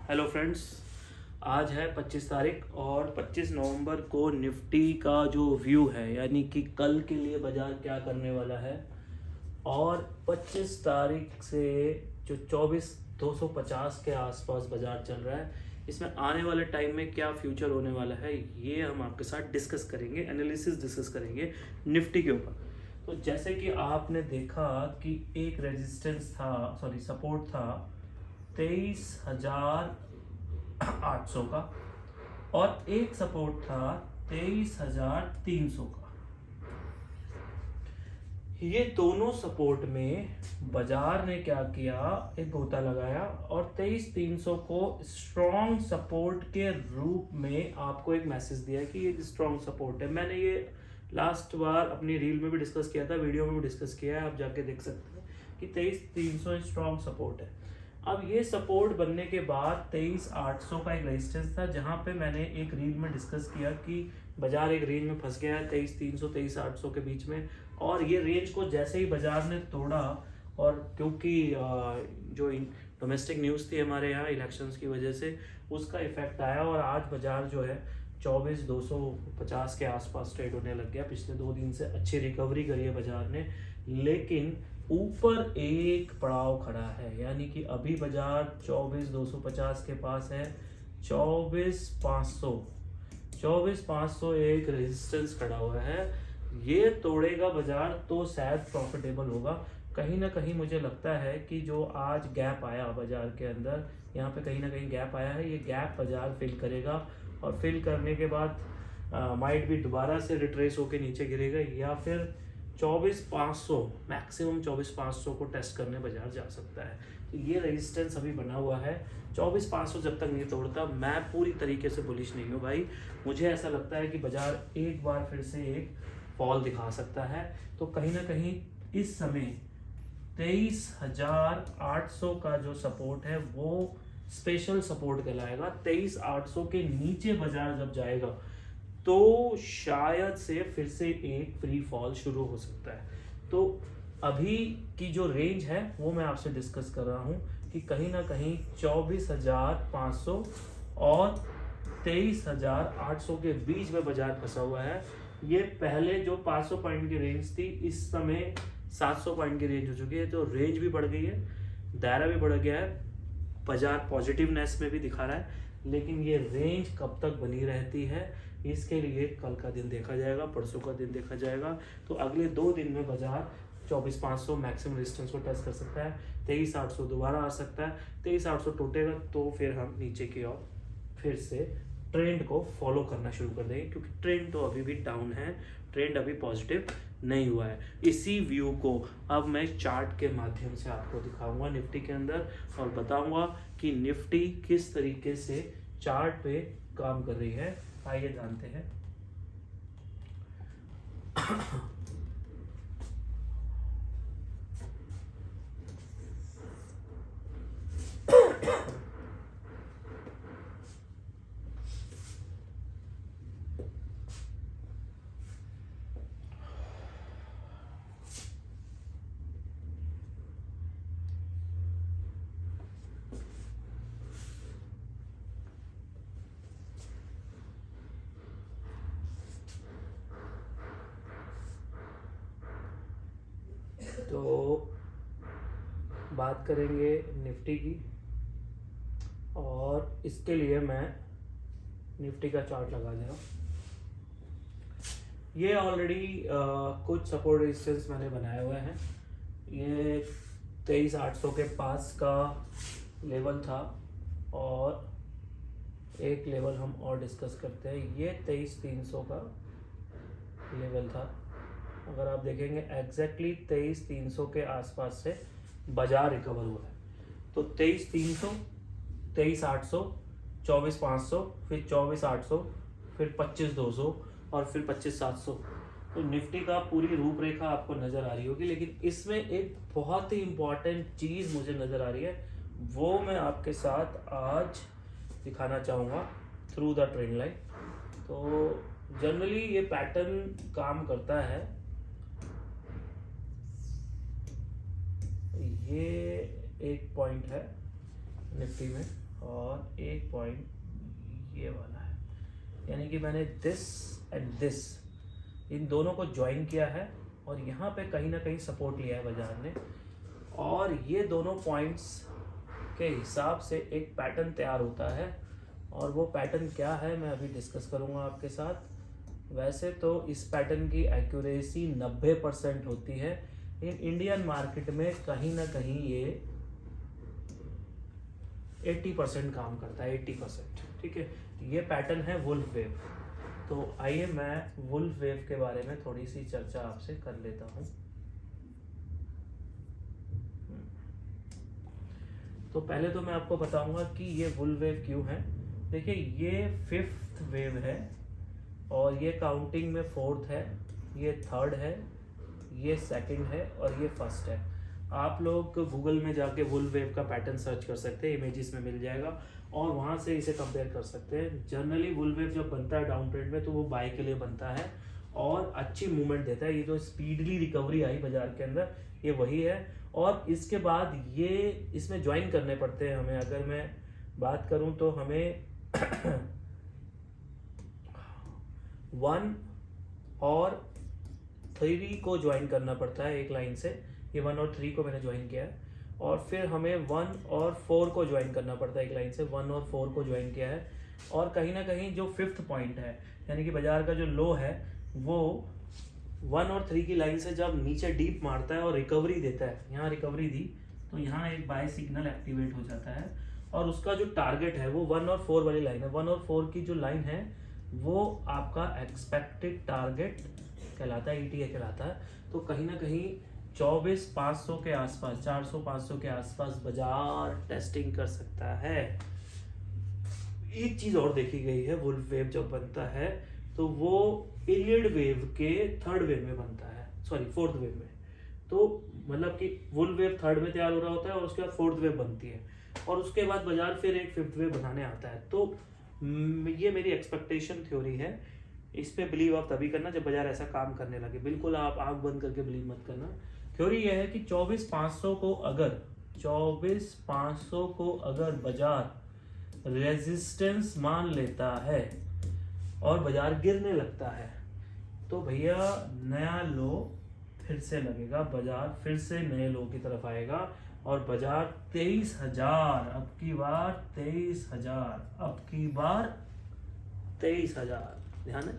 Hello friends, आज है 25 तारीख और 25 नवंबर को निफ्टी का जो व्यू है यानी कि कल के लिए बाजार क्या करने वाला है और 25 तारीख से जो 24,250 के आसपास बाजार चल रहा है, इसमें आने वाले टाइम में क्या फ्यूचर होने वाला है, ये हम आपके साथ डिस्कस करेंगे, एनालिसिस डिस्कस करेंगे निफ्टी के ऊपर। तो जैसे कि आपने देखा कि एक रेजिस्टेंस था, सॉरी सपोर्ट था 23,800 का और एक सपोर्ट था 23,300 का। ये दोनों सपोर्ट में बाजार ने क्या किया, एक गोता लगाया और 23,300 को स्ट्रॉन्ग सपोर्ट के रूप में आपको एक मैसेज दिया कि ये स्ट्रॉन्ग सपोर्ट है। मैंने ये लास्ट बार अपनी रील में भी डिस्कस किया था, वीडियो में भी डिस्कस किया है, आप जाके देख सकते हैं कि 23,300 स्ट्रॉन्ग सपोर्ट है। अब ये सपोर्ट बनने के बाद 23,800 का एक रेजिस्टेंस था, जहां पे मैंने एक रील में डिस्कस किया कि बाजार एक रेंज में फंस गया है 23,300 23,800 के बीच में। और ये रेंज को जैसे ही बाजार ने तोड़ा, और क्योंकि जो डोमेस्टिक न्यूज़ थी हमारे यहाँ इलेक्शंस की वजह से, उसका इफेक्ट आया और आज बाजार जो है 24,250 के आसपास ट्रेड होने लग गया। पिछले 2 दिन से अच्छी रिकवरी करी है बाजार ने, लेकिन ऊपर एक पड़ाव खड़ा है, यानी कि अभी बाजार 24,250 के पास है। 24,500 एक रेजिस्टेंस खड़ा हुआ है। ये तोड़ेगा बाजार तो शायद प्रॉफिटेबल होगा। कहीं ना कहीं मुझे लगता है कि जो आज गैप आया बाजार के अंदर, यहाँ पे कहीं ना कहीं गैप आया है, ये गैप बाजार फिल करेगा और फिल करने के बाद माइट भी दोबारा से रिट्रेस होके नीचे गिरेगा या फिर 24,500 मैक्सिमम 24,500 को टेस्ट करने बाजार जा सकता है। तो ये रेजिस्टेंस अभी बना हुआ है। 24,500 जब तक नहीं तोड़ता, मैं पूरी तरीके से बुलिश नहीं हूँ भाई। मुझे ऐसा लगता है कि बाजार एक बार फिर से एक फॉल दिखा सकता है। तो कहीं ना कहीं इस समय 23,800 का जो सपोर्ट है वो स्पेशल सपोर्ट कहलाएगा। 23,800 के नीचे बाजार जब जाएगा तो शायद से फिर से एक फ्री फॉल शुरू हो सकता है। तो अभी की जो रेंज है वो मैं आपसे डिस्कस कर रहा हूं कि कहीं ना कहीं 24,500 और 23,800 के बीच में बाजार फंसा हुआ है। ये पहले जो 500 पॉइंट की रेंज थी, इस समय 700 पॉइंट की रेंज हो चुकी है। तो रेंज भी बढ़ गई है, दायरा भी बढ़ गया है, बाजार पॉजिटिवनेस में भी दिखा रहा है। लेकिन ये रेंज कब तक बनी रहती है, इसके लिए कल का दिन देखा जाएगा, परसों का दिन देखा जाएगा। तो अगले 2 दिन में बाजार 24,500 मैक्सिमम रेजिस्टेंस को टेस्ट कर सकता है। 23,800 दोबारा आ सकता है। 23,800 टूटेगा तो फिर हम नीचे की ओर फिर से ट्रेंड को फॉलो करना शुरू कर देंगे, क्योंकि ट्रेंड तो अभी भी डाउन है, ट्रेंड अभी पॉजिटिव नहीं हुआ है। इसी व्यू को अब मैं चार्ट के माध्यम से आपको दिखाऊंगा निफ्टी के अंदर और बताऊंगा कि निफ्टी किस तरीके से चार्ट पे काम कर रही है। आइए जानते हैं। तो बात करेंगे निफ्टी की, और इसके लिए मैं निफ्टी का चार्ट लगा दे रहा हूँ। ये ऑलरेडी कुछ सपोर्ट रेजिस्टेंस मैंने बनाए हुए हैं। ये 23,800 के पास का लेवल था और एक लेवल हम और डिस्कस करते हैं। ये 23,300 का लेवल था। अगर आप देखेंगे एग्जैक्टली 23,300 के आसपास से बाजार रिकवर हुआ है। तो 23,300, 23,800, 24,500, फिर 24,800, फिर 25,200 और फिर 25,700। तो निफ्टी का पूरी रूपरेखा आपको नजर आ रही होगी, लेकिन इसमें एक बहुत ही इंपॉर्टेंट चीज मुझे नजर आ रही है, वो मैं आपके साथ आज दिखाना चाहूँगा थ्रू द ट्रेंड लाइन। तो जनरली ये पैटर्न काम करता है। ये एक पॉइंट है निफ्टी में और एक पॉइंट ये वाला है, यानी कि मैंने दिस एंड दिस इन दोनों को ज्वाइन किया है और यहाँ पे कहीं ना कहीं सपोर्ट लिया है बाजार ने, और ये दोनों पॉइंट्स के हिसाब से एक पैटर्न तैयार होता है। और वो पैटर्न क्या है मैं अभी डिस्कस करूँगा आपके साथ। वैसे तो इस पैटर्न की एक्यूरेसी 90% होती है, इन इंडियन मार्केट में कहीं ना कहीं ये 80% काम करता है, 80%। ठीक है, ये पैटर्न है वुल्फ वेव। तो आइए मैं वुल्फ वेव के बारे में थोड़ी सी चर्चा आपसे कर लेता हूँ। तो पहले तो मैं आपको बताऊंगा कि ये वुल्फ वेव क्यों है। देखिए, ये 5th वेव है और ये काउंटिंग में 4th है, ये 3rd है, ये 2nd है और ये 1st है। आप लोग गूगल में जाके वुल्फ वेव का पैटर्न सर्च कर सकते हैं, इमेजेस में मिल जाएगा और वहाँ से इसे कंपेयर कर सकते हैं। जनरली वुल्फ वेव जब बनता है डाउन ट्रेंड में तो वो बाय के लिए बनता है और अच्छी मूवमेंट देता है। ये जो स्पीडली रिकवरी आई बाजार के अंदर, ये वही है। और इसके बाद ये इसमें ज्वाइन करने पड़ते हैं हमें। अगर मैं बात करूं तो हमें 1 और 3 को ज्वाइन करना पड़ता है एक लाइन से। ये 1 और 3 को मैंने ज्वाइन किया है। और फिर हमें 1 और 4 को ज्वाइन करना पड़ता है एक लाइन से, 1 और 4 को ज्वाइन किया है। और कहीं ना कहीं जो 5th पॉइंट है, यानी कि बाजार का जो लो है, वो 1 और 3 की लाइन से जब नीचे डीप मारता है और रिकवरी देता है, यहाँ रिकवरी दी तो यहाँ एक बाय सिग्नल एक्टिवेट हो जाता है और उसका जो टारगेट है वो 1 और 4 वाली लाइन है। 1 और 4 की जो लाइन है वो आपका एक्सपेक्टेड टारगेट कहलाता है, ETA कहलाता है। तो कहीं ना कहीं 24,500 के आसपास, 400-500 के आसपास बाजार टेस्टिंग कर सकता है। एक चीज और देखी गई है, वुल्फ वेव जब बनता है तो वो इलियड वेव के 3rd वेव में बनता है, सॉरी 4th वेव में। तो मतलब कि वुल्फ वेव 3rd में तैयार हो रहा होता है और उसके बाद 4th वेव बनती है और उसके बाद बाजार फिर एक 5th वेव बनाने आता है। तो ये मेरी एक्सपेक्टेशन थ्योरी है। इस पे बिलीव आप तभी करना जब बाजार ऐसा काम करने लगे। बिल्कुल आप आंख बंद करके बिलीव मत करना। थ्योरी ये है कि 24,500 को अगर बाजार रेजिस्टेंस मान लेता है और बाजार गिरने लगता है तो भैया नया लो फिर से लगेगा, बाजार फिर से नए लो की तरफ आएगा और बाजार 23,000, अब की बार 23,000, ध्यान है,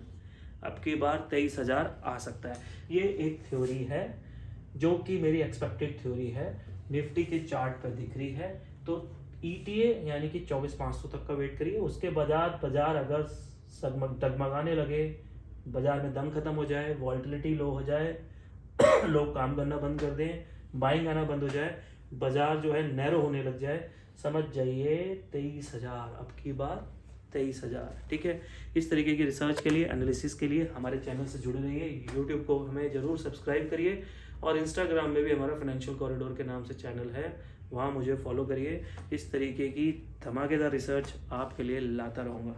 अब की बार 23,000 आ सकता है। ये एक थ्योरी है जो कि मेरी एक्सपेक्टेड थ्योरी है, निफ्टी के चार्ट पर दिख रही है। तो ETA यानी कि 24,500 तक का वेट करिए। उसके बाद बाजार अगर डगमगाने लगे, बाजार में दम खत्म हो जाए, वॉल्टिलिटी लो हो जाए, लोग काम करना बंद कर दें, बाइंग आना बंद हो जाए, बाजार जो है नैरो होने लग जाए, समझ जाइए 23,000, अब की बार 23,000। ठीक है, इस तरीके की रिसर्च के लिए, एनालिसिस के लिए हमारे चैनल से जुड़े रहिए। यूट्यूब को हमें जरूर सब्सक्राइब करिए और इंस्टाग्राम में भी हमारा फाइनेंशियल कॉरिडोर के नाम से चैनल है, वहाँ मुझे फॉलो करिए। इस तरीके की धमाकेदार रिसर्च आपके लिए लाता रहूँगा।